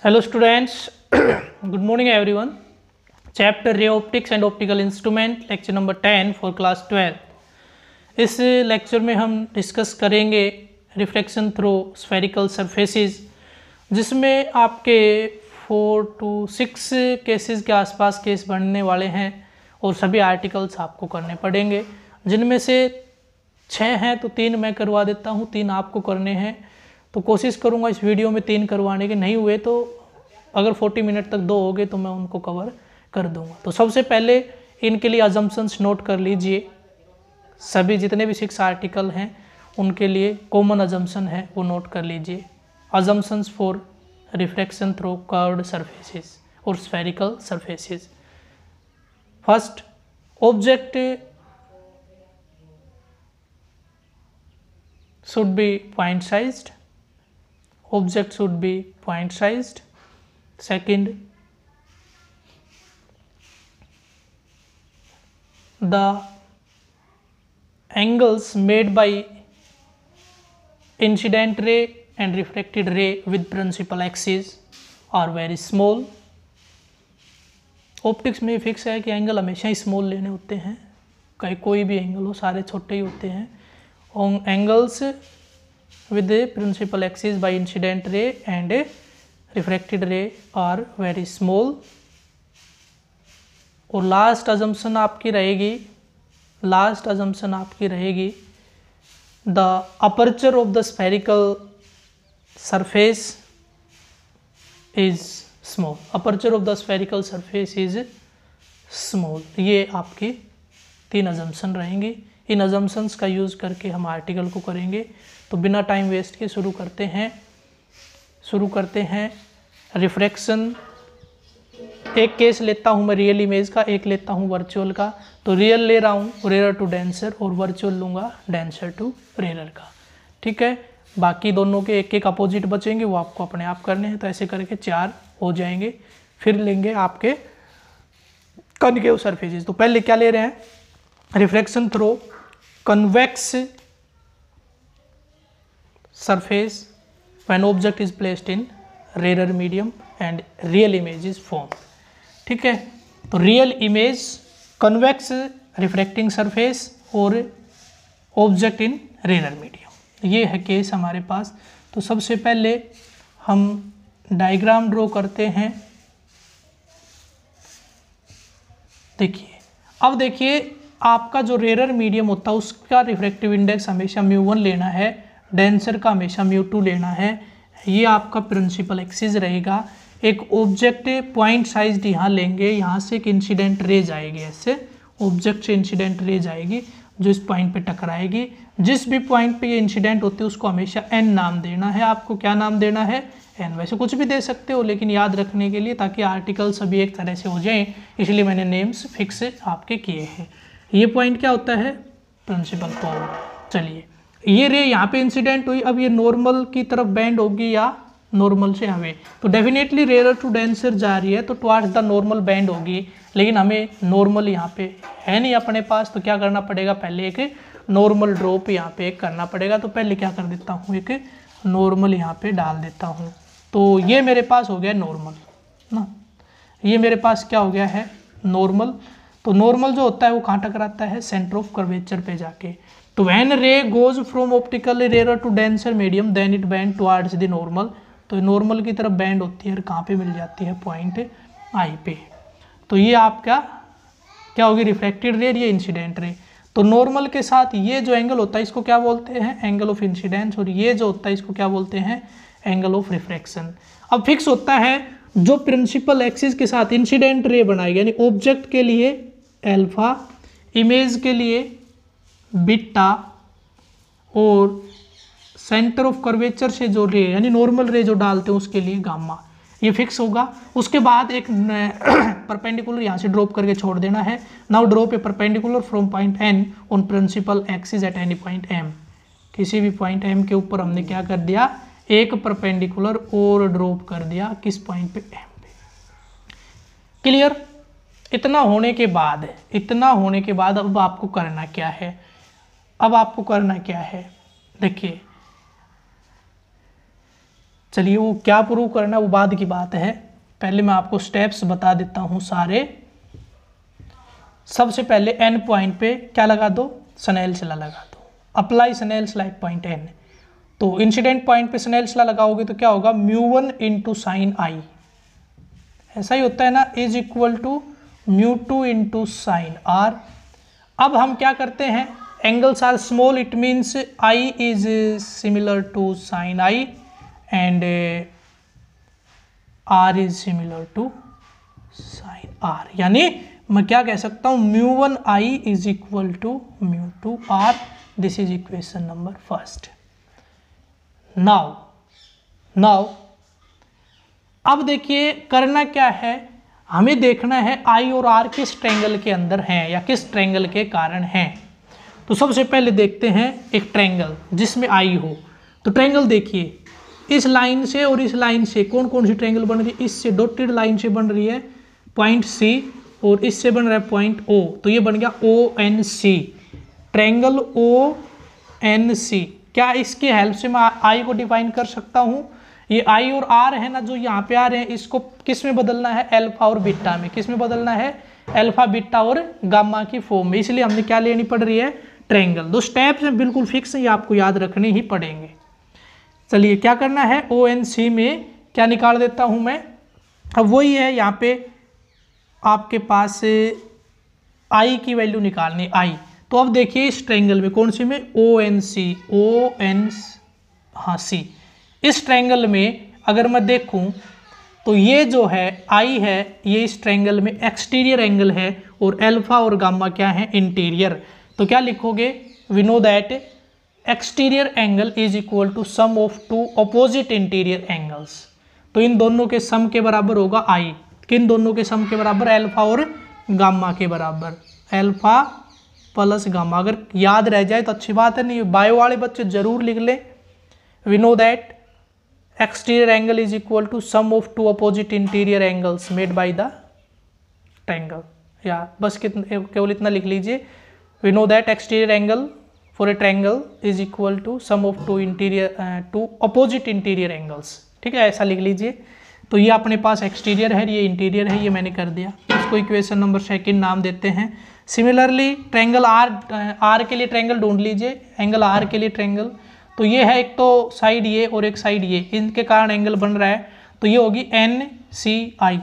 Hello students, good morning everyone. Chapter Ray Optics and Optical Instrument, lecture number 10 for class 12. इस lecture में हम discuss करेंगे reflection through spherical surfaces, जिसमें आपके 4 to 6 cases के आसपास केस बनने वाले हैं और सभी आर्टिकल्स आपको करने पड़ेंगे, जिनमें से 6 हैं तो 3 मैं करवा देता हूँ, 3 आपको करने हैं। तो कोशिश करूँगा इस वीडियो में 3 करवाने के, नहीं हुए तो अगर 40 मिनट तक 2 हो गए तो मैं उनको कवर कर दूंगा। तो सबसे पहले इनके लिए अजम्पशंस नोट कर लीजिए। सभी जितने भी 6 आर्टिकल हैं उनके लिए कॉमन अजम्पशन है वो नोट कर लीजिए। Assumptions for reflection through curved surfaces और spherical surfaces. First, object should be point sized. Object should be point sized. Second, the angles made by incident ray and refracted ray with principal axis are very small. Optics में fix है कि angle हमेशा small लेने होते हैं, कोई भी angle हो, सारे छोटे ही होते हैं। Angles with the principal axis by incident ray and refracted ray are very small. और लास्ट अजम्पशन आपकी रहेगी the aperture of the spherical surface is small. Aperture of the spherical surface is small. ये आपकी 3 assumption रहेंगी। इन assumptions का use करके हम article को करेंगे। तो बिना टाइम वेस्ट के शुरू करते हैं रिफ्रैक्शन। एक केस लेता हूँ मैं रियल इमेज का, एक लेता हूँ वर्चुअल का। तो रियल ले रहा हूँ रेयर टू डेंसर और वर्चुअल लूँगा डेंसर टू रेयर का। ठीक है, बाकी दोनों के एक एक अपोजिट बचेंगे, वो आपको अपने आप करने हैं। तो ऐसे करके 4 हो जाएंगे। फिर लेंगे आपके कनकेव सरफेसेस। तो पहले क्या ले रहे हैं, refraction through convex surface when object is placed in rarer medium and real image is formed। ठीक है, तो real image, convex refracting surface और ऑब्जेक्ट इन रेयर मीडियम, ये है केस हमारे पास। तो सबसे पहले हम डायग्राम ड्रॉ करते हैं। देखिए आपका जो रेयर मीडियम होता है उसका रिफ्रैक्टिव इंडेक्स हमेशा μ1 लेना है, डेंसर का हमेशा μ2 लेना है। ये आपका प्रिंसिपल एक्सिस रहेगा। एक ऑब्जेक्ट पॉइंट साइज यहाँ लेंगे, यहाँ से एक इंसिडेंट रे जाएगी, ऐसे ऑब्जेक्ट से इंसिडेंट रे जाएगी जो इस पॉइंट पे टकराएगी। जिस भी पॉइंट पे ये इंसिडेंट होती है उसको हमेशा n नाम देना है। आपको क्या नाम देना है, n। वैसे कुछ भी दे सकते हो, लेकिन याद रखने के लिए ताकि आर्टिकल सभी एक तरह से हो जाएं, इसलिए मैंने नेम्स फिक्स आपके किए हैं। ये पॉइंट क्या होता है, प्रिंसिपल पॉइंट। चलिए, ये रे यहाँ पे इंसिडेंट हुई, अब ये नॉर्मल की तरफ बेंड होगी या नॉर्मल से हमें, तो डेफिनेटली रेयर टू डेंसर जा रही है तो टुवर्ड्स द नॉर्मल बेंड होगी। लेकिन हमें नॉर्मल यहाँ पे है नहीं अपने पास, तो क्या करना पड़ेगा, पहले एक नॉर्मल ड्रॉप यहाँ पे एक करना पड़ेगा। तो पहले क्या कर देता हूँ, एक नॉर्मल यहाँ पे डाल देता हूँ। तो ये मेरे पास हो गया नॉर्मल ना, ये मेरे पास क्या हो गया है, नॉर्मल। तो नॉर्मल जो होता है वो कहाँ टकराता है, सेंटर ऑफ कर्वेचर पे जाके। तो when ray goes from optically rare to denser medium then it bend towards the normal. तो नॉर्मल की तरफ बेंड होती है और कहाँ पे मिल जाती है, पॉइंट आई पे। तो ये आपका क्या होगी, रिफ्लेक्टेड रे, ये इंसिडेंट रे। तो नॉर्मल के साथ ये जो एंगल होता है इसको क्या बोलते हैं, एंगल ऑफ इंसिडेंस, और ये जो होता है इसको क्या बोलते हैं, एंगल ऑफ रिफ्रैक्शन। अब फिक्स होता है जो प्रिंसिपल एक्सिस के साथ इंसिडेंट रे बनाएगी, यानी ऑब्जेक्ट के लिए अल्फा, इमेज के लिए बीटा, और सेंटर ऑफ कर्वेचर से जो रे यानी नॉर्मल रे जो डालते हैं उसके लिए गामा, ये फिक्स होगा। उसके बाद एक परपेंडिकुलर यहाँ से ड्रॉप करके छोड़ देना है। Now drop a perpendicular from point N on principal axis at any point M. किसी भी पॉइंट एम के ऊपर हमने क्या कर दिया, एक परपेंडिकुलर और ड्रॉप कर दिया, किस पॉइंट पे, एम पे। क्लियर। इतना होने के बाद अब आपको करना क्या है, देखिए चलिए वो क्या प्रूव करना है वो बाद की बात है, पहले मैं आपको स्टेप्स बता देता हूँ सारे। सबसे पहले एन पॉइंट पे क्या लगा दो, स्नेल्स लॉ लगा दो, apply Snell's law at point N. तो इंसिडेंट पॉइंट पे स्नेल्स लॉ लगाओगे तो क्या होगा, μ1 इंटू साइन आई, ऐसा ही होता है ना, is equal to μ2 into sine R. अब हम क्या करते हैं, angles are small, it means I is similar to sine I and R is similar to sine R, यानी मैं क्या कह सकता हूँ, μ1 I is equal to μ2 R. This is equation number first. Now अब देखिए करना क्या है, हमें देखना है आई और आर किस ट्रायंगल के अंदर हैं या किस ट्रायंगल के कारण हैं। तो सबसे पहले देखते हैं एक ट्रायंगल जिसमें आई हो। तो ट्रायंगल देखिए, इस लाइन से और इस लाइन से कौन कौन सी ट्रायंगल बन रही है, इससे डॉटेड लाइन से बन रही है पॉइंट सी और इससे बन रहा है पॉइंट ओ, तो ये बन गया O N C, triangle O N C. क्या इसकी हेल्प से मैं आई को डिफाइन कर सकता हूँ, ये आई और आर है ना जो यहाँ पे आ रहे हैं, इसको किस में बदलना है, अल्फा और बीटा में। किस में बदलना है, अल्फा बीटा और गामा की फॉर्म में, इसलिए हमने क्या लेनी पड़ रही है, ट्रायंगल। दो स्टेप्स हैं बिल्कुल फिक्स, ये आपको याद रखने ही पड़ेंगे। चलिए क्या करना है, ओ एन सी में क्या निकाल देता हूँ मैं, अब वही है यहाँ पे आपके पास आई की वैल्यू निकालनी, आई। तो अब देखिए इस ट्रायंगल में कौन सी में, ओ एन सी, ओ एन हाँ सी, इस ट्रायंगल में अगर मैं देखूं तो ये जो है आई है, ये इस ट्रायंगल में एक्सटीरियर एंगल है और अल्फा और गामा क्या है, इंटीरियर। तो क्या लिखोगे, we know that exterior angle is equal to sum of two opposite interior angles. तो इन दोनों के सम के बराबर होगा आई, किन दोनों के सम के बराबर, अल्फा और गामा के बराबर, अल्फा प्लस गामा। अगर याद रह जाए तो अच्छी बात है, नहीं बायो वाले बच्चे जरूर लिख लें। We know that exterior angle is equal to sum of two opposite interior angles made by the triangle, या बस केवल इतना लिख लीजिए, we know that exterior angle for a triangle is equal to sum of two opposite interior angles। ठीक है, ऐसा लिख लीजिए। तो ये अपने पास एक्सटीरियर है, ये इंटीरियर है, ये मैंने कर दिया। इसको इक्वेशन नंबर सेकंड नाम देते हैं। सिमिलरली ट्रायंगल आर के लिए ट्रायंगल ढूंढ लीजिए, एंगल आर के लिए ट्रायंगल। तो ये है एक तो साइड ये और एक साइड ये, इनके कारण एंगल बन रहा है, तो ये होगी एन सी आई,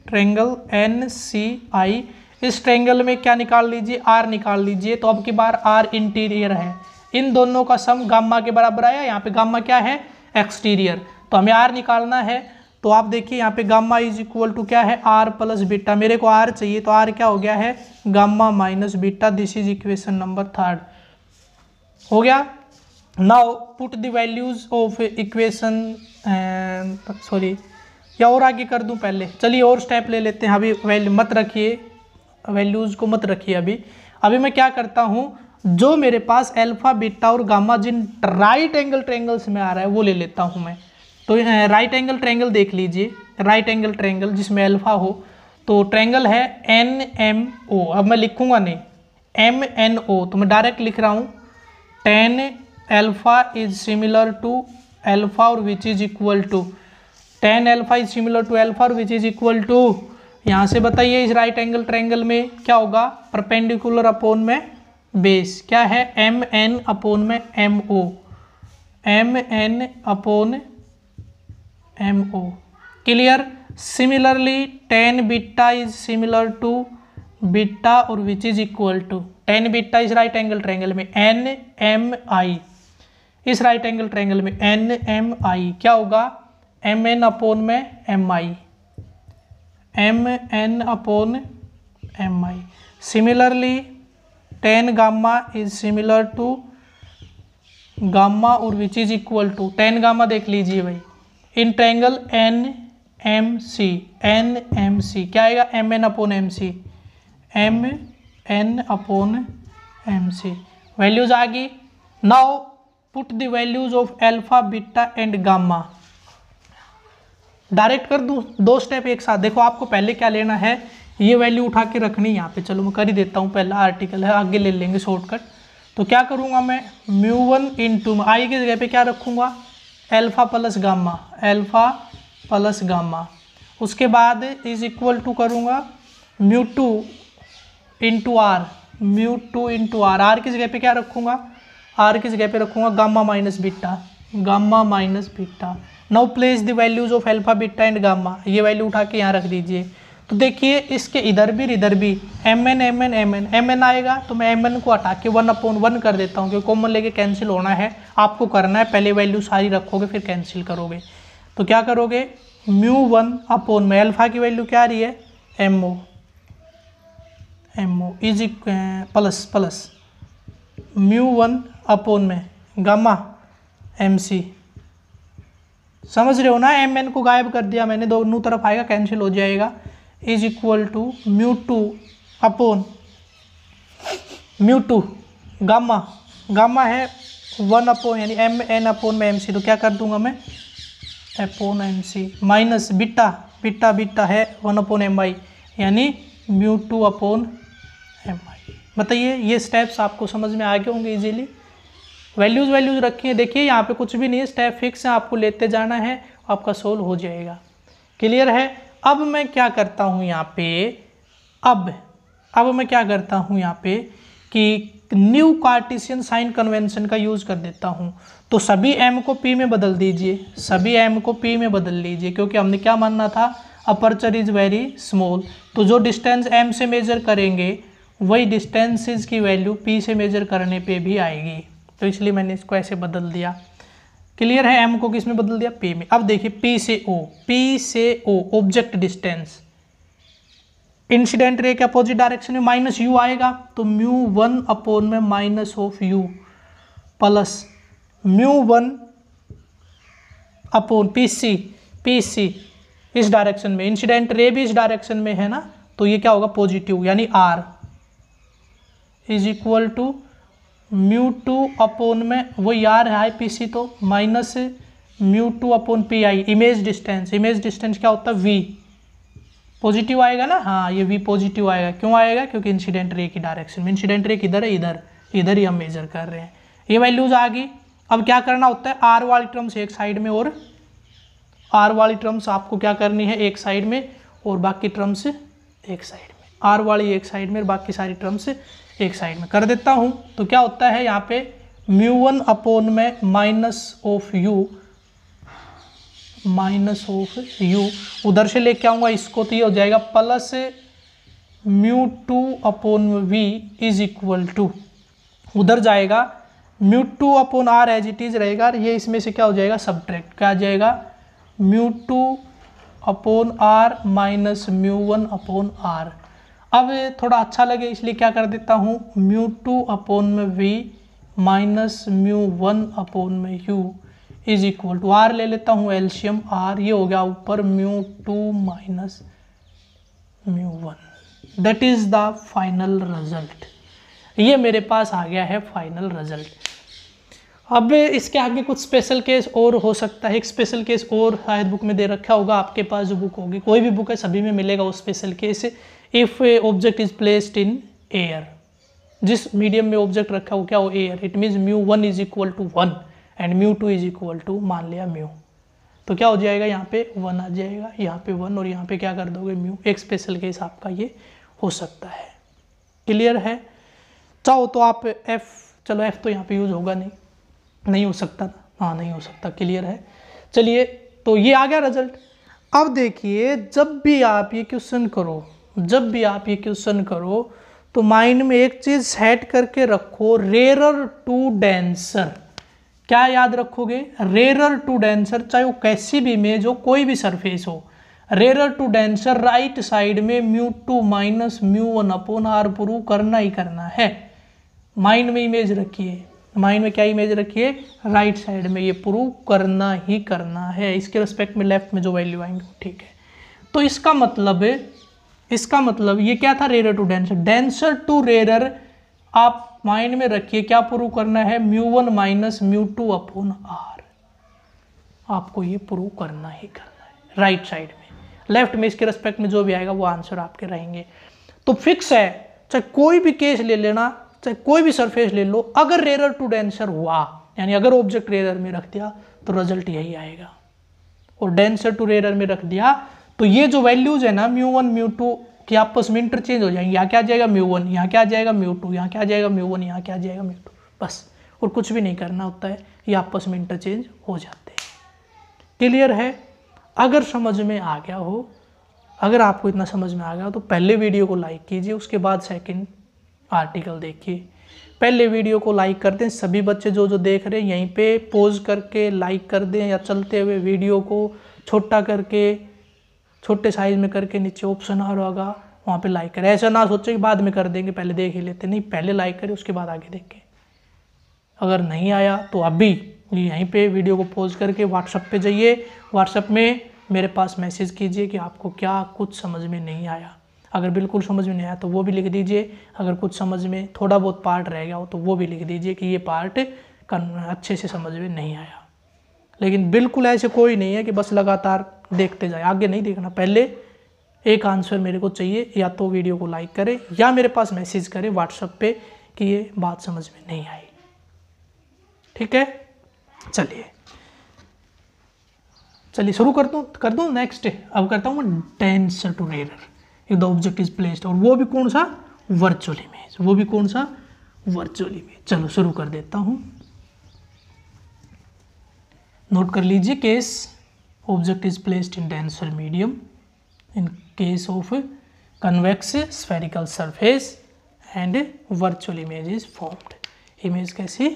ट्रायंगल एन सी आई। इस ट्रायंगल में क्या निकाल लीजिए, आर निकाल लीजिए। तो अब की बार आर इंटीरियर है, इन दोनों का सम गामा के बराबर आया, यहाँ पे गामा क्या है, एक्सटीरियर। तो हमें आर निकालना है, तो आप देखिए यहाँ पे गामा इज इक्वल टू क्या है, आर प्लस बीटा। मेरे को आर चाहिए, तो आर क्या हो गया है, gamma minus beta. This is equation number third, हो गया। Now put the values of equation, sorry या और आगे कर दूं पहले, चलिए और स्टेप ले लेते हैं। अभी वैल्यू मत रखिए, वैल्यूज को मत रखिए अभी मैं क्या करता हूं, जो मेरे पास अल्फा बीटा और गामा जिन राइट एंगल ट्रायंगल्स में आ रहा है वो ले लेता हूं मैं। तो राइट एंगल ट्रायंगल देख लीजिए, राइट एंगल ट्रायंगल जिसमें अल्फा हो, तो ट्रायंगल है एन एम ओ। अब मैं लिखूंगा नहीं एम एन ओ, तो मैं डायरेक्ट लिख रहा हूँ tan alpha is similar to alpha और which is equal to, tan alpha is similar to alpha और विच इज इक्वल टू, यहाँ से बताइए इस राइट एंगल ट्रायंगल में क्या होगा, परपेंडिकुलर अपॉन में बेस, क्या है एम एन अपॉन में M O, M N upon M O, clear. Similarly tan beta is similar to beta और which is equal to, tan beta इस राइट एंगल ट्रायंगल में एन एम आई, इस right angle triangle में N M I क्या होगा, M N upon में M I, M N upon M I. Similarly tan gamma is similar to gamma और which is equal to, tan gamma देख लीजिए भाई, in triangle N M C, N M C क्या आएगा, M N upon M C, M N upon M C. Values आ गई। Now put the values of alpha beta and gamma, direct कर दूं, दो स्टेप एक साथ। देखो आपको पहले क्या लेना है, ये वैल्यू उठा के रखनी यहाँ पे, चलो मैं कर ही देता हूँ, पहला आर्टिकल है, आगे ले लेंगे शॉर्टकट। तो क्या करूँगा मैं, म्यू वन इंटू आई की जगह पे क्या रखूँगा, alpha plus gamma, alpha plus gamma. उसके बाद इज इक्वल टू करूँगा mu two into R, mu two into R. R की जगह पे क्या रखूँगा, आर की जगह पे रखूँगा gamma minus beta, gamma minus beta. Now place the values of alpha beta and gamma, ये वैल्यू उठा के यहाँ रख दीजिए। तो देखिए इसके इधर भी M N M N M N M N आएगा, तो मैं एम एन को हटा के 1/1 कर देता हूँ, क्योंकि कॉमन लेके कैंसिल होना है। आपको करना है पहले वैल्यू सारी रखोगे फिर कैंसिल करोगे। तो क्या करोगे, म्यू 1/, में एल्फा की वैल्यू क्या आ रही है, M O, M O is plus mu 1/, में गामा एम सी। समझ रहे हो ना, एम एन को गायब कर दिया मैंने, दोनों तरफ आएगा कैंसिल हो जाएगा, is equal to mu 2/, mu 2 gamma, gamma है 1/, यानी एम एन अपॉन में एम सी। तो क्या कर दूंगा मैं, upon M C minus beta, beta beta है 1/mi, यानी म्यू 2/mi। बताइए ये स्टेप्स आपको समझ में आ गए होंगे इजीली। वैल्यूज़ रखी हैं, देखिए यहाँ पे कुछ भी नहीं है, स्टेप फिक्स है, आपको लेते जाना है, आपका सोल्व हो जाएगा। क्लियर है। अब मैं क्या करता हूँ यहाँ पे, अब मैं क्या करता हूँ यहाँ पे कि न्यू कार्टेशियन साइन कन्वेंशन का यूज़ कर देता हूँ। तो सभी m को p में बदल दीजिए, सभी m को p में बदल लीजिए, क्योंकि हमने क्या मानना था, अपर्चर इज़ वेरी स्मॉल। तो जो डिस्टेंस m से मेजर करेंगे वही डिस्टेंसेस की वैल्यू p से मेजर करने पे भी आएगी, तो इसलिए मैंने इसको ऐसे बदल दिया। क्लियर है, m को किस में बदल दिया, p में। अब देखिए p से o object distance, incident ray के अपोजिट डायरेक्शन में माइनस u आएगा, तो म्यू 1/, में minus of u plus mu 1/, pc इस डायरेक्शन में, इंसिडेंट रे भी इस डायरेक्शन में है ना, तो ये क्या होगा पॉजिटिव, यानी r is equal to mu 2/, में वो यार है पीसी, तो minus mu 2/pi। Image distance क्या होता है, v पॉजिटिव आएगा ना, हाँ ये v पॉजिटिव आएगा। क्यों आएगा, क्योंकि इंसिडेंट रे की डायरेक्शन में, इंसिडेंट रे किधर है, इधर ही हम मेजर कर रहे हैं। ये वैल्यूज आ गई। अब क्या करना होता है, r वाली टर्म्स एक साइड में, और r वाली टर्म्स आपको क्या करनी है, एक साइड में, और बाकी टर्म्स एक साइड में, r वाली एक साइड में, बाकी सारी टर्म्स एक साइड में कर देता हूं। तो क्या होता है यहाँ पे, म्यू 1/, में माइनस ऑफ u, उधर से लेके आऊंगा इसको, तो ये हो जाएगा plus mu 2/v is equal to, उधर जाएगा mu 2/r as it is रहेगा, ये इसमें से क्या हो जाएगा, सब्ट्रैक्ट, क्या आ जाएगा, mu 2/r minus mu 1/r। अब थोड़ा अच्छा लगे इसलिए क्या कर देता हूँ, mu 2/v minus mu 1/u is equal to, r ले लेता हूँ एलसीएम r, ये हो गया ऊपर mu 2 minus mu 1। That is the final result. ये मेरे पास आ गया है फाइनल रिजल्ट। अब इसके आगे कुछ स्पेशल केस और हो सकता है, एक स्पेशल केस और शायद बुक में दे रखा होगा, आपके पास जो बुक होगी, कोई भी बुक है सभी में मिलेगा वो special case. If object is placed in air, जिस मीडियम में ऑब्जेक्ट रखा हो क्या हो, air, it means mu 1 is equal to 1 and mu 2 is equal to, मान लिया म्यू, तो क्या हो जाएगा, यहाँ पे 1 आ जाएगा, यहाँ पे 1, और यहाँ पे क्या कर दोगे म्यू। एक स्पेशल केस आपका ये हो सकता है। क्लियर है। चाहो तो आप f, चलो f तो यहाँ पे यूज होगा नहीं हो सकता ना, हाँ नहीं हो सकता। क्लियर है। चलिए तो ये आ गया रिजल्ट। अब देखिए जब भी आप ये क्वेश्चन करो, तो माइंड में एक चीज सेट करके रखो, रेरर टू डेंसर। क्या याद रखोगे, रेरर टू डेंसर, चाहे वो कैसी भी इमेज हो, कोई भी सरफेस हो, rarer to denser right side में mu 2 minus mu 1/r prove करना ही करना है। माइंड में इमेज रखिए, माइंड में क्या इमेज रखिए, राइट साइड में, ये प्रूव करना ही करना है। इसके रिस्पेक्ट में लेफ्ट में जो वैल्यू आएंगे ठीक है। तो इसका मतलब ये क्या था, rarer to denser, denser to rarer आप माइंड में रखिए, क्या प्रूव करना है, म्यू 1 माइनस म्यू 2/r, आपको ये प्रूव करना ही करना है राइट साइड में। लेफ्ट में इसके रिस्पेक्ट में जो भी आएगा वो आंसर आपके रहेंगे। तो फिक्स है, चाहे कोई भी केस ले लेना, चाहे कोई भी सरफेस ले लो, अगर रेरर टू डेंसर हुआ, यानी अगर ऑब्जेक्ट रेयर में रख दिया तो रिजल्ट यही आएगा, और डेंसर टू रेयर में रख दिया तो ये जो वैल्यूज है ना μ1 μ2 की आपस में इंटरचेंज हो जाएंगे। यहाँ क्या आ जाएगा μ1, यहाँ क्या आ जाएगा μ2, यहाँ क्या आ जाएगा μ1, यहाँ क्या आ जाएगा μ2, बस, और कुछ भी नहीं करना होता है, ये आपस में इंटरचेंज हो जाते हैं। क्लियर है? अगर समझ में आ गया हो, अगर आपको इतना समझ में आ गया तो पहले वीडियो को लाइक कीजिए, उसके बाद सेकंड आर्टिकल देखिए। पहले वीडियो को लाइक कर दें, सभी बच्चे जो देख रहे हैं यहीं पे पॉज करके लाइक कर दें, या चलते हुए वीडियो को छोटा करके छोटे साइज में करके नीचे ऑप्शन आ रहा होगा वहाँ पे लाइक करें। ऐसा ना सोचें कि बाद में कर देंगे, पहले देख ही लेते, नहीं, पहले लाइक करें उसके बाद आगे देखें। अगर नहीं आया तो अभी यहीं पे वीडियो को पॉज करके व्हाट्सएप पे जाइए, व्हाट्सएप में मेरे पास मैसेज कीजिए कि आपको क्या कुछ समझ में नहीं आया। अगर बिल्कुल समझ में नहीं आया तो वो भी लिख दीजिए, अगर कुछ समझ में थोड़ा बहुत पार्ट रह गया हो तो वो भी लिख दीजिए कि ये पार्ट अच्छे से समझ में नहीं आया। लेकिन बिल्कुल ऐसे कोई नहीं है कि बस लगातार देखते जाए, आगे नहीं देखना। पहले एक आंसर मेरे को चाहिए, या तो वीडियो को लाइक करें या मेरे पास मैसेज करें व्हाट्सएप पे कि ये बात समझ में नहीं आई। ठीक है, चलिए शुरू कर दूं नेक्स्ट। अब करता हूँ denser to rare if the object is placed, और वो भी कौन सा, वर्चुअल इमेज, वो भी कौन सा, वर्चुअल इमेज। चलो शुरू कर देता हूँ, नोट कर लीजिए। Case object is placed in denser medium in case of convex spherical surface and virtual image is formed. Image कैसी,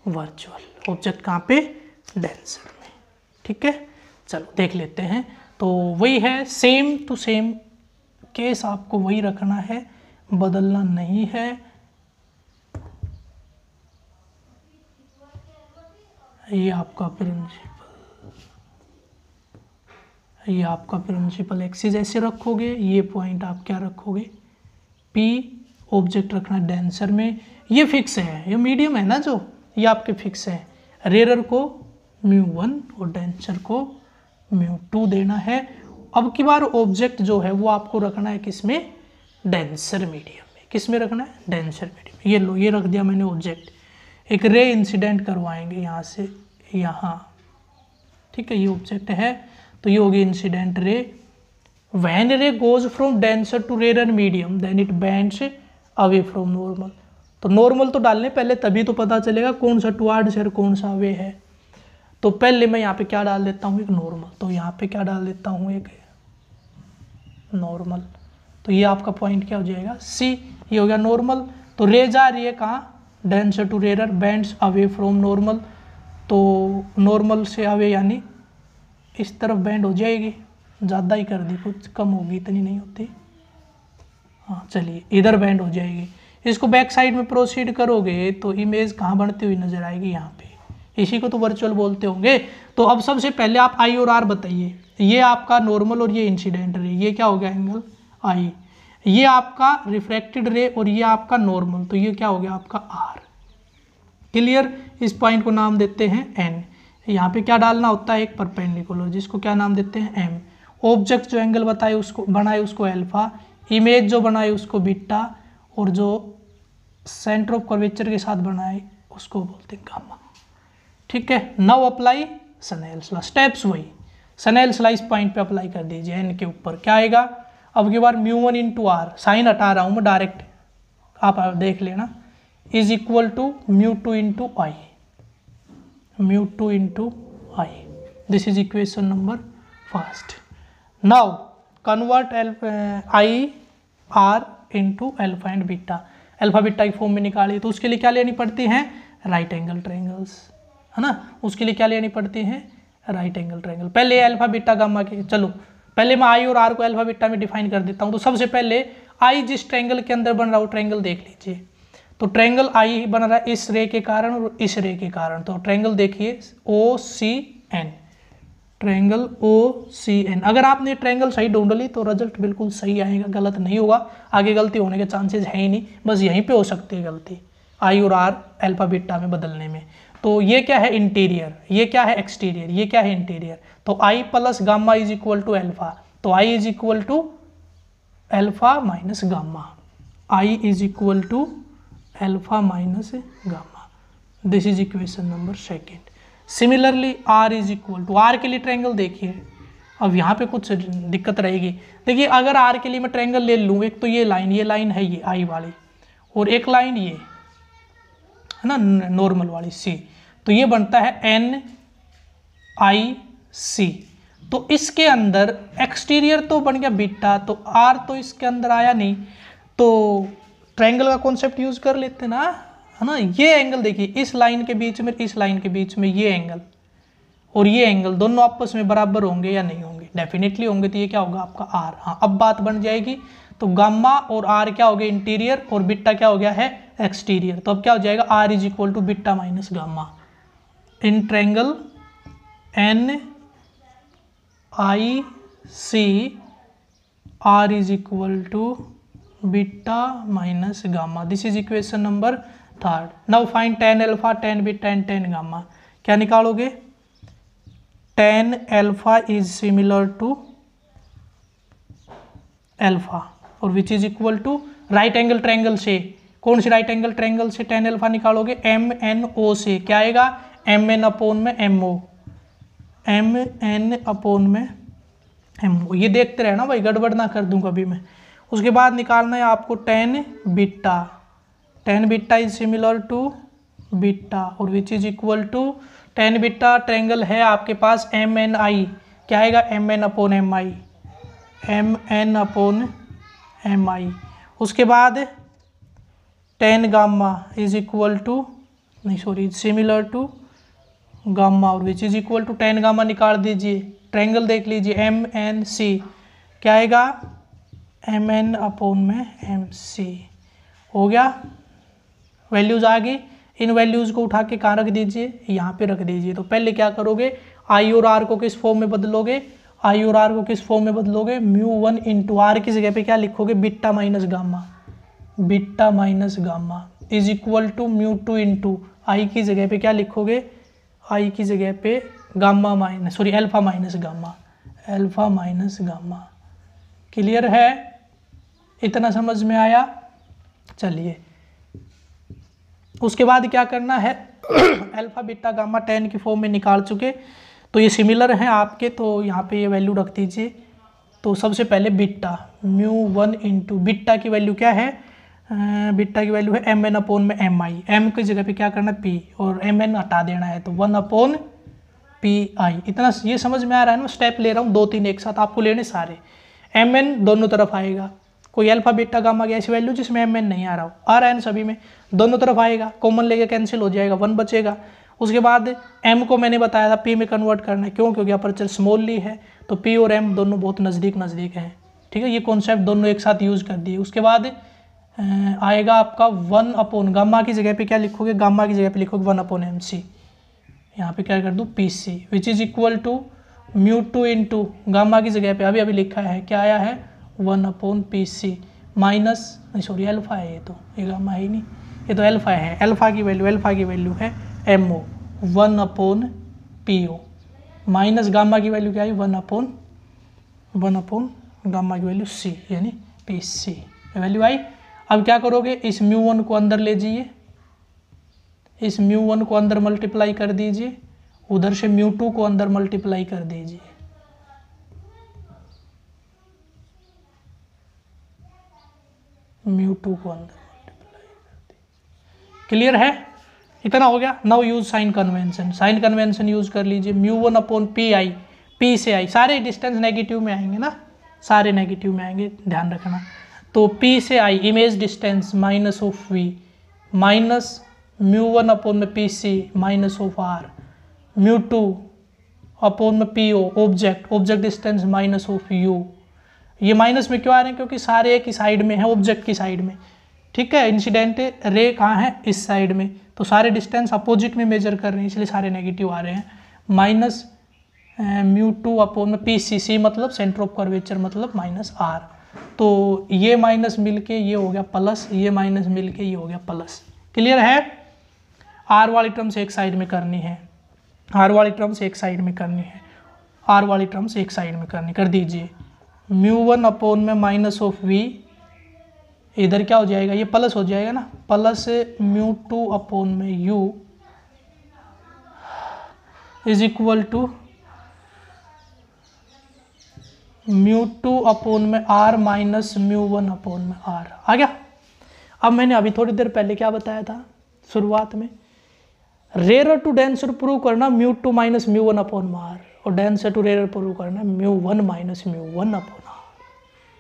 वर्चुअल, ऑब्जेक्ट कहाँ पे, डेंसर में। ठीक है, चलो देख लेते हैं। तो वही है, सेम टू सेम केस आपको वही रखना है, बदलना नहीं है। ये आपका प्रिंसिपल एक्सिस ऐसे रखोगे, ये पॉइंट आप क्या रखोगे, P, ऑब्जेक्ट रखना डेंसर में, ये फिक्स है, ये मीडियम है ना जो, ये आपके फिक्स है। रेयर को μ1 और डेंसर को μ2 देना है। अब की बार ऑब्जेक्ट जो है वो आपको रखना है किसमें, डेंसर मीडियम में। किस में रखना है, डेंसर मीडियम। ये लो, ये रख दिया मैंने ऑब्जेक्ट। एक रे इंसिडेंट करवाएंगे यहाँ से यहाँ, ठीक है, ये ऑब्जेक्ट है तो ये होगी incident ray. When ray goes from denser to rare medium then it bends away from normal. तो नॉर्मल तो डालने पहले, तभी तो पता चलेगा कौन सा टुवर्ड्स है कौन सा अवे है। तो पहले मैं यहाँ पे क्या डाल देता हूँ, एक नॉर्मल। तो यहाँ पे क्या डाल देता हूँ, एक नॉर्मल। तो ये आपका पॉइंट क्या हो जाएगा, सी, ये हो गया नॉर्मल। तो रे जा रही है कहाँ, denser to rare, bends away from normal. तो नॉर्मल से अवे यानी इस तरफ बेंड हो जाएगी, ज़्यादा ही कर दी, कुछ कम होगी, इतनी नहीं होती। हाँ चलिए, इधर बेंड हो जाएगी। इसको बैक साइड में प्रोसीड करोगे तो इमेज कहाँ बनती हुई नजर आएगी, यहाँ पे। इसी को तो वर्चुअल बोलते होंगे। तो अब सबसे पहले आप आई और आर बताइए। ये आपका नॉर्मल और ये इंसिडेंट रे, ये क्या हो गया, एंगल आई। ये आपका रिफ्रैक्टेड रे और ये आपका नॉर्मल, तो ये क्या हो गया आपका आर। क्लियर, इस पॉइंट को नाम देते हैं एन। यहाँ पे क्या डालना होता है, एक परपेंडिकुलर, जिसको क्या नाम देते हैं एम। ऑब्जेक्ट जो एंगल बताए उसको बनाए उसको अल्फा, इमेज जो बनाए उसको बीटा, और जो सेंटर ऑफ कर्वेचर के साथ बनाए उसको बोलते हैं गामा। ठीक है, now apply Snell's law. Steps वही, स्नेल्स लॉ इस पॉइंट पे अप्लाई कर दीजिए। एन के ऊपर क्या आएगा, अब की बार μ1 इंटू आर, साइन हटा रहा हूँ मैं डायरेक्ट, आप देख लेना, is equal to μ2 into I, μ2 into I. This is equation number first. Now convert I R into alpha and beta. Alpha beta की फॉर्म में निकाली तो उसके लिए क्या लेनी पड़ती हैं, राइट एंगल ट्रायंगल्स, है ना। उसके लिए क्या लेनी पड़ती हैं, राइट एंगल ट्रायंगल। पहले अल्फा बीटा गामा के, चलो पहले मैं आई और आर को अल्फा बीटा में डिफाइन कर देता हूँ। तो सबसे पहले आई जिस ट्रायंगल के अंदर बन रहा हो ट्रायंगल देख लीजिए। तो ट्रायंगल आई बन रहा है इस रे के कारण और इस रे के कारण। तो ट्रायंगल देखिए O C N, triangle O C N. अगर आपने ट्रायंगल सही ढूंढ ली तो रिजल्ट बिल्कुल सही आएगा, गलत नहीं होगा। आगे गलती होने के चांसेस है ही नहीं, बस यहीं पे हो सकती है गलती, आई और आर अल्फा बीटा में बदलने में। तो ये क्या है इंटीरियर, ये क्या है एक्सटीरियर, ये क्या है इंटीरियर। तो I plus gamma is equal to alpha. तो I is equal to alpha minus gamma, I is equal to alpha minus gamma. This is equation number second. Similarly R is equal to, R के लिए triangle देखिए, अब यहाँ पे कुछ दिक्कत रहेगी। देखिए अगर आर के लिए मैं ट्रायंगल ले लूँ, एक तो ये लाइन है ये आई वाली, और एक लाइन ये है ना नॉर्मल वाली सी, तो ये बनता है एन आई सी। तो इसके अंदर एक्सटीरियर तो बन गया बीटा, तो आर तो इसके अंदर आया नहीं, तो ट्रायंगल का कॉन्सेप्ट यूज कर लेते ना, है ना। ये एंगल देखिए, इस लाइन के बीच में, इस लाइन के बीच में ये एंगल और ये एंगल दोनों आपस में बराबर होंगे या नहीं होंगे? डेफिनेटली होंगे, तो ये क्या होगा आपका आर। हाँ अब बात बन जाएगी, तो गामा और आर क्या हो गया इंटीरियर, और बीटा क्या हो गया है एक्सटीरियर। तो अब क्या हो जाएगा, R is equal to beta minus gamma in triangle N I C, R is equal to beta minus gamma. This is equation number third. Now find tan alpha, tan beta and tan gamma. क्या निकालोगे, tan alpha is similar to alpha और which is equal to right angle triangle से, कौन से right angle triangle से tan alpha निकालोगे, M N O से, क्या आएगा एम एन अपॉन में M O, M N upon में एम ओ। ये देखते रहना भाई, गड़बड़ ना कर दूं कभी मैं। उसके बाद निकालना है आपको tan beta, tan beta is similar to beta और which is equal to tan beta triangle है आपके पास एम एन आई, क्या आएगा M N upon M I, M N upon M I. उसके बाद tan gamma is equal to, नहीं sorry similar to gamma और which is equal to tan gamma निकाल दीजिए, ट्रायंगल देख लीजिए एम एन सी, क्या आएगा एम एन अपॉन में एम सी। हो गया, वैल्यूज आ गई। इन वैल्यूज को उठा के कहाँ रख दीजिए, यहाँ पे रख दीजिए। तो पहले क्या करोगे, आई और आर को किस फॉर्म में बदलोगे, आई और आर को किस फॉर्म में बदलोगे, म्यू वन इंटू आर की जगह पे क्या लिखोगे, beta minus gamma, beta minus gamma is equal to mu two into I की जगह पे क्या लिखोगे, आई की जगह पे gamma minus sorry alpha minus gamma, alpha minus gamma. Clear है, इतना समझ में आया। चलिए उसके बाद क्या करना है, अल्फा बीटा गामा tan की फॉर्म में निकाल चुके, तो ये सिमिलर हैं आपके, तो यहाँ पे ये वैल्यू रख दीजिए। तो सबसे पहले beta mu one into beta की वैल्यू क्या है, बीटा की वैल्यू है एम एन अपॉन में एम आई, एम की जगह पे क्या करना है पी और एम एन हटा देना है, तो वन अपॉन पी आई। इतना ये समझ में आ रहा है ना, स्टेप ले रहा हूँ 2-3 एक साथ, आपको लेने सारे। एम एन दोनों तरफ आएगा, कोई अल्फा बीटा गामा की ऐसी वैल्यू जिसमें एम एन नहीं आ रहा हो, आ रहा है सभी में, दोनों तरफ आएगा, कॉमन लेके कैंसिल हो जाएगा, 1 बचेगा। उसके बाद एम को मैंने बताया था पी में कन्वर्ट करना है, क्यों, क्योंकि अपर्चर स्मॉलली है, तो पी और एम दोनों बहुत नज़दीक नज़दीक हैं। ठीक है, ये कॉन्सेप्ट दोनों एक साथ यूज़ कर दिए। उसके बाद आएगा आपका 1 अपॉन गामा की जगह पे क्या लिखोगे, गामा की जगह पे लिखोगे 1 अपॉन एम सी, यहाँ पे क्या कर दूँ P C, which is equal to mu two into gamma की जगह पे अभी अभी लिखा है, क्या आया है 1 अपॉन पी सी माइनस, नहीं सॉरी अल्फा है ये, तो ये गामा है ही नहीं, ये तो अल्फा है, अल्फा की वैल्यू है M O 1 upon P O minus gamma की वैल्यू क्या है 1 अपॉन गामा की वैल्यू सी, यानी पी सी वैल्यू आई। अब क्या करोगे, इस म्यू वन को अंदर ले जाइए, इस म्यू वन को अंदर मल्टीप्लाई कर दीजिए, उधर से म्यू टू को अंदर मल्टीप्लाई कर दीजिए, म्यू टू को अंदर मल्टीप्लाई कर दीजिए। क्लियर है, इतना हो गया। Now use sign convention, sign convention use कर लीजिए, mu one upon P I, P से आई, सारे डिस्टेंस नेगेटिव में आएंगे ना, सारे नेगेटिव में आएंगे, ध्यान रखना। तो पी से I image distance minus of V minus mu one upon में P C minus of R, mu two upon में P O object distance minus of U. ये माइनस में क्यों आ रहे हैं, क्योंकि सारे एक ही साइड में है, ऑब्जेक्ट की साइड में। ठीक है, इंसिडेंट रे कहाँ है, इस साइड में, तो सारे डिस्टेंस अपोजिट में मेजर कर रहे हैं, इसलिए सारे नेगेटिव आ रहे हैं। माइनस म्यू टू अपॉन में पी सी, सी मतलब सेंटर ऑफ कर्वेचर मतलब माइनस आर, तो ये माइनस मिलके ये हो गया प्लस, ये माइनस मिलके ये हो गया प्लस। क्लियर है, आर वाली टर्म्स एक साइड में करनी है, आर वाली टर्म्स एक साइड में करनी है, आर वाली टर्म्स एक साइड में करनी, कर दीजिए। म्यू वन अपॉन में माइनस ऑफ वी, इधर क्या हो जाएगा, ये प्लस हो जाएगा ना, प्लस म्यू टू अपॉन में U is equal to μ2 upon में r माइनस μ1 अपॉन में r। आ गया। अब मैंने अभी थोड़ी देर पहले क्या बताया था शुरुआत में, रेयर टू डेंसर प्रूव करना μ2 माइनस μ1 अपॉन में r, और डेंसर टू रेयर प्रूव करना μ1 minus μ1 upon r,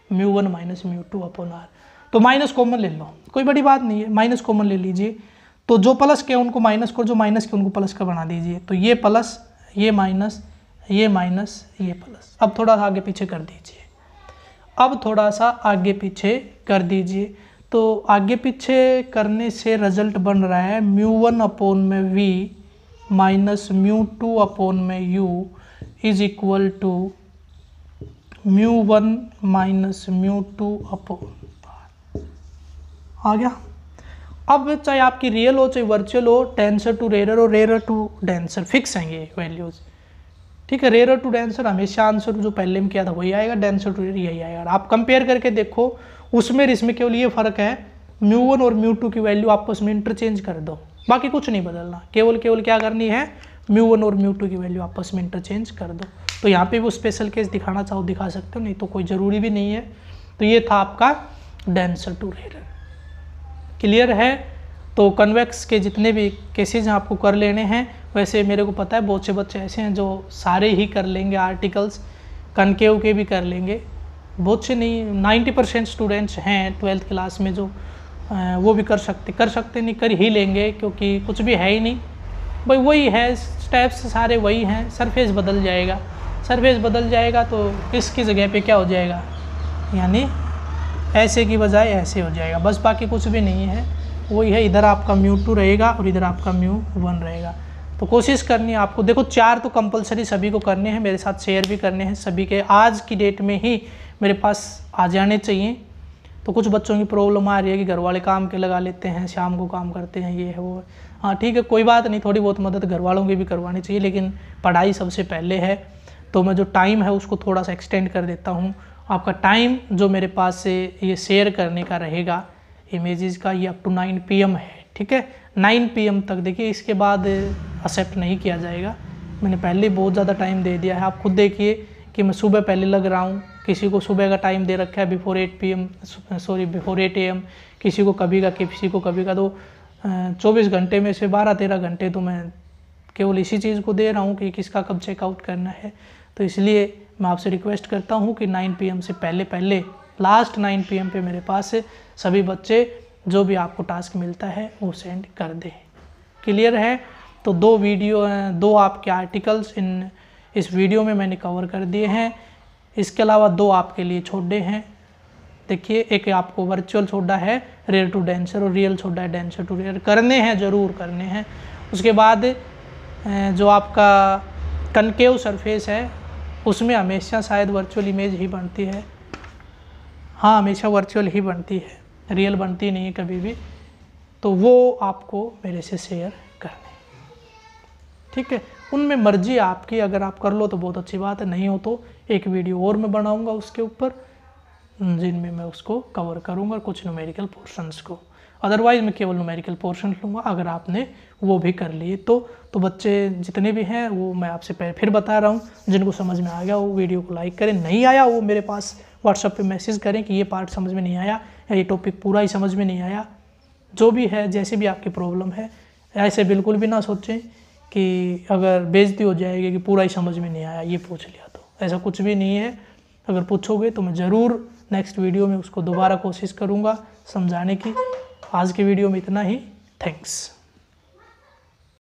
μ1 minus μ2 upon r। तो माइनस कॉमन ले लो, कोई बड़ी बात नहीं है, माइनस कॉमन ले लीजिए। तो जो प्लस के उनको माइनस को, जो माइनस के उनको प्लस का बना दीजिए। तो ये प्लस, ये माइनस, ये माइनस, ये प्लस। अब थोड़ा सा आगे पीछे कर दीजिए, अब थोड़ा सा आगे पीछे कर दीजिए। तो आगे पीछे करने से रिजल्ट बन रहा है μ1 अपॉन में v माइनस μ2 अपॉन में u is equal to μ1 minus μ2 upon r। आ गया। अब चाहे आपकी रियल हो चाहे वर्चुअल हो, डेंसर टू रेयर और रेयर टू डेंसर फिक्स हैं ये वैल्यूज़, ठीक है। रेयर टू डेंसर हमेशा आंसर जो पहले में किया था वही आएगा, डेंसर टू रेयर यही आएगा। आप कंपेयर करके देखो, उसमें और इसमें केवल ये फ़र्क है μ1 और μ2 की वैल्यू आपस में इंटरचेंज कर दो, बाकी कुछ नहीं बदलना। केवल क्या करनी है, μ1 और μ2 की वैल्यू आपस में इंटरचेंज कर दो। तो यहाँ पे वो स्पेशल केस दिखाना चाहो दिखा सकते हो, नहीं तो कोई ज़रूरी भी नहीं है। तो ये था आपका डेंसर टू रेयर। क्लियर है। तो कन्वेक्स के जितने भी केसेज आपको कर लेने हैं, वैसे मेरे को पता है बहुत से बच्चे ऐसे हैं जो सारे ही कर लेंगे आर्टिकल्स, कनकेव के भी कर लेंगे, बहुत से नहीं, 90% स्टूडेंट्स हैं 12th क्लास में जो वो भी कर सकते नहीं, कर ही लेंगे, क्योंकि कुछ भी है ही नहीं भाई, वही है, स्टेप्स सारे वही हैं। सरफेस बदल जाएगा, सरफेस बदल जाएगा तो इसकी जगह पे क्या हो जाएगा, यानी ऐसे की बजाय ऐसे हो जाएगा, बस बाकी कुछ भी नहीं है, वही है। इधर आपका μ2 रहेगा और इधर आपका μ1 रहेगा। तो कोशिश करनी है आपको। देखो 4 तो कंपलसरी सभी को करने हैं, मेरे साथ शेयर भी करने हैं सभी के, आज की डेट में ही मेरे पास आ जाने चाहिए। तो कुछ बच्चों की प्रॉब्लम आ रही है कि घर वाले काम के लगा लेते हैं, शाम को काम करते हैं, ये है वो है। हाँ ठीक है, कोई बात नहीं, थोड़ी बहुत मदद घर वालों की भी करवानी चाहिए, लेकिन पढ़ाई सबसे पहले है। तो मैं जो टाइम है उसको थोड़ा सा एक्सटेंड कर देता हूँ। आपका टाइम जो मेरे पास से ये शेयर करने का रहेगा इमेजेस का, ये अप टू 9 PM है, ठीक है। 9 PM तक देखिए, इसके बाद एक्सेप्ट नहीं किया जाएगा। मैंने पहले बहुत ज़्यादा टाइम दे दिया है, आप खुद देखिए कि मैं सुबह पहले लग रहा हूँ, किसी को सुबह का टाइम दे रखा है बिफोर 8 AM, किसी को कभी का, किसी को कभी का। तो 24 घंटे में से 12-13 घंटे तो मैं केवल इसी चीज़ को दे रहा हूँ कि किसका कब चेकआउट करना है। तो इसलिए मैं आपसे रिक्वेस्ट करता हूँ कि 9 PM से पहले लास्ट 9 PM पे मेरे पास सभी बच्चे जो भी आपको टास्क मिलता है वो सेंड कर दें। क्लियर है। तो 2 आपके आर्टिकल्स इस वीडियो में मैंने कवर कर दिए हैं। इसके अलावा 2 आपके लिए छोड़े हैं। देखिए, एक आपको वर्चुअल छोड़ा है रेयर टू डेंसर, और रियल छोड़ा है डेंसर टू रेयर। करने हैं, ज़रूर करने हैं। उसके बाद जो आपका कनकेव सरफेस है उसमें हमेशा शायद वर्चुअल इमेज ही बनती है। हाँ, हमेशा वर्चुअल ही बनती है, रियल बनती नहीं है कभी भी। तो वो आपको मेरे से शेयर करने, ठीक है। उनमें मर्जी आपकी, अगर आप कर लो तो बहुत अच्छी बात है, नहीं हो तो एक वीडियो और मैं बनाऊंगा उसके ऊपर, जिनमें मैं उसको कवर करूंगा कुछ न्यूमेरिकल पोर्शंस को। अदरवाइज़ मैं केवल न्यूमेरिकल पोर्शन लूँगा अगर आपने वो भी कर लिए तो बच्चे जितने भी हैं वो मैं आपसे फिर बता रहा हूँ, जिनको समझ में आ गया वो वीडियो को लाइक करें, नहीं आया वो मेरे पास व्हाट्सएप पे मैसेज करें कि ये पार्ट समझ में नहीं आया या ये टॉपिक पूरा ही समझ में नहीं आया। जो भी है, जैसे भी आपकी प्रॉब्लम है, ऐसे बिल्कुल भी ना सोचें कि अगर बेइज्जती हो जाएगी कि पूरा ही समझ में नहीं आया ये पूछ लिया, तो ऐसा कुछ भी नहीं है। अगर पूछोगे तो मैं ज़रूर नेक्स्ट वीडियो में उसको दोबारा कोशिश करूँगा समझाने की। आज के वीडियो में इतना ही। थैंक्स।